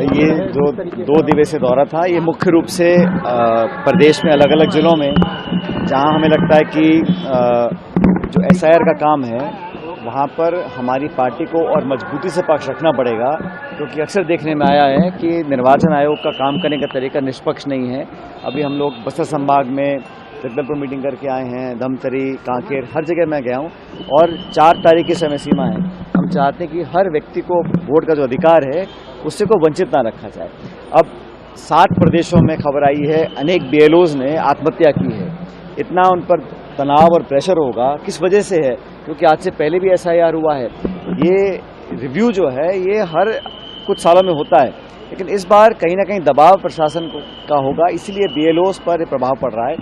ये जो 2 दिवसीय दौरा था, ये मुख्य रूप से प्रदेश में अलग अलग जिलों में जहां हमें लगता है कि जो एसआईआर का काम है वहां पर हमारी पार्टी को और मजबूती से पक्ष रखना पड़ेगा, क्योंकि अक्सर देखने में आया है कि निर्वाचन आयोग का काम करने का तरीका निष्पक्ष नहीं है। अभी हम लोग बस्तर संभाग में जगदलपुर मीटिंग करके आए हैं, धमतरी, कांकेर, हर जगह मैं गया हूं और 4 तारीख की समय सीमा है। हम चाहते हैं कि हर व्यक्ति को वोट का जो अधिकार है उससे को वंचित ना रखा जाए। अब 7 प्रदेशों में खबर आई है अनेक बीएलओज ने आत्महत्या की है। इतना उन पर तनाव और प्रेशर होगा, किस वजह से है? क्योंकि आज से पहले भी एसआईआर हुआ है। ये रिव्यू जो है ये हर कुछ सालों में होता है, लेकिन इस बार कहीं ना कहीं दबाव प्रशासन का होगा, इसीलिए बीएलओज पर प्रभाव पड़ रहा है।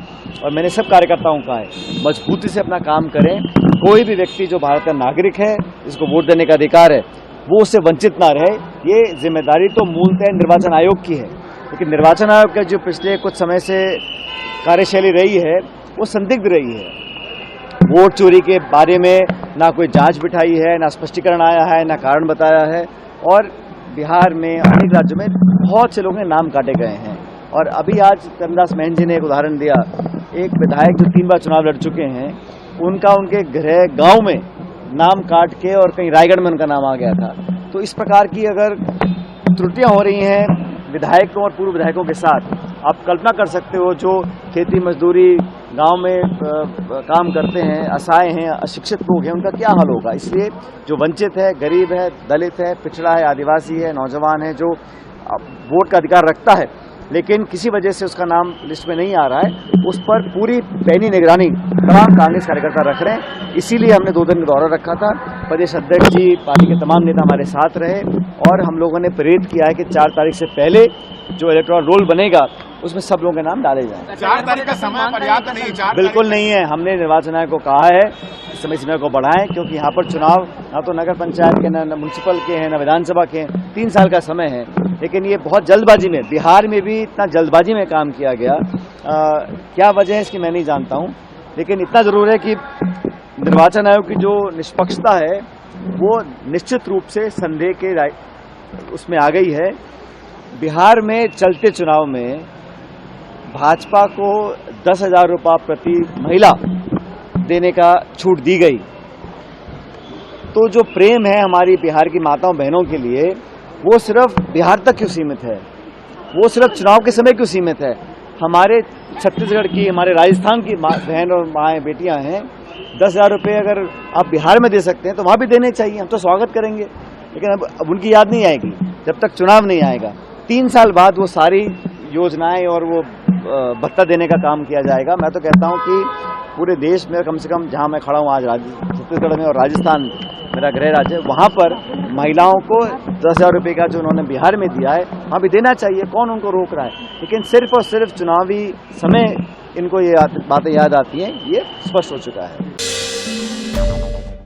और मैंने सब कार्यकर्ताओं का है मजबूती से अपना काम करें। कोई भी व्यक्ति जो भारत का नागरिक है, जिसको वोट देने का अधिकार है, वो उससे वंचित ना रहे। ये जिम्मेदारी तो मूलतः निर्वाचन आयोग की है, लेकिन निर्वाचन आयोग का जो पिछले कुछ समय से कार्यशैली रही है वो संदिग्ध रही है। वोट चोरी के बारे में ना कोई जांच बिठाई है, ना स्पष्टीकरण आया है, ना कारण बताया है। और बिहार में अनेक राज्यों में बहुत से लोगों के नाम काटे गए हैं। और अभी आज करमदास महंत जी ने एक उदाहरण दिया, एक विधायक जो 3 बार चुनाव लड़ चुके हैं, उनका उनके गृह गांव में नाम काट के और कहीं रायगढ़ में उनका नाम आ गया था। तो इस प्रकार की अगर त्रुटियां हो रही हैं विधायकों और पूर्व विधायकों के साथ, आप कल्पना कर सकते हो जो खेती मजदूरी गांव में काम करते हैं, असहाय हैं, अशिक्षित लोग हैं, उनका क्या हाल होगा। इसलिए जो वंचित है, गरीब है, दलित है, पिछड़ा है, आदिवासी है, नौजवान है, जो वोट का अधिकार रखता है लेकिन किसी वजह से उसका नाम लिस्ट में नहीं आ रहा है, उस पर पूरी पैनी निगरानी तमाम कांग्रेस कार्यकर्ता रख रहे हैं। इसीलिए हमने 2 दिन का दौरा रखा था। प्रदेश अध्यक्ष जी, पार्टी के तमाम नेता हमारे साथ रहे और हम लोगों ने प्रेरित किया है कि 4 तारीख से पहले जो इलेक्टोरल रोल बनेगा उसमें सब लोगों के नाम डाले जाएं। 4 तारीख का समय पर्याप्त नहीं? 4 बिल्कुल नहीं है। हमने निर्वाचन आयोग को कहा है समय सीमा को बढ़ाएं, क्योंकि यहाँ पर चुनाव ना तो नगर पंचायत के, न म्युनिसिपल के हैं, न विधानसभा के हैं। 3 साल का समय है, लेकिन ये बहुत जल्दबाजी में, बिहार में भी इतना जल्दबाजी में काम किया गया। क्या वजह है इसकी मैं नहीं जानता हूँ, लेकिन इतना जरूर है कि निर्वाचन आयोग की जो निष्पक्षता है वो निश्चित रूप से संदेह के उसमें आ गई है। बिहार में चलते चुनाव में भाजपा को 10,000 रुपये प्रति महिला देने का छूट दी गई। तो जो प्रेम है हमारी बिहार की माताओं बहनों के लिए, वो सिर्फ बिहार तक क्यों सीमित है? वो सिर्फ चुनाव के समय क्यों सीमित है? हमारे छत्तीसगढ़ की, हमारे राजस्थान की बहन और माएँ बेटियां हैं, 10,000 रुपये अगर आप बिहार में दे सकते हैं तो वहां भी देने चाहिए। हम तो स्वागत करेंगे, लेकिन अब उनकी याद नहीं आएगी जब तक चुनाव नहीं आएगा। 3 साल बाद वो सारी योजनाएं और वो भत्ता देने का काम किया जाएगा। मैं तो कहता हूं कि पूरे देश में, कम से कम जहां मैं खड़ा हूं आज छत्तीसगढ़ में और राजस्थान मेरा गृह राज्य, वहां पर महिलाओं को 10,000 रुपये का जो उन्होंने बिहार में दिया है वहां भी देना चाहिए। कौन उनको रोक रहा है? लेकिन सिर्फ और सिर्फ चुनावी समय इनको ये बातें याद आती हैं, ये स्पष्ट हो चुका है।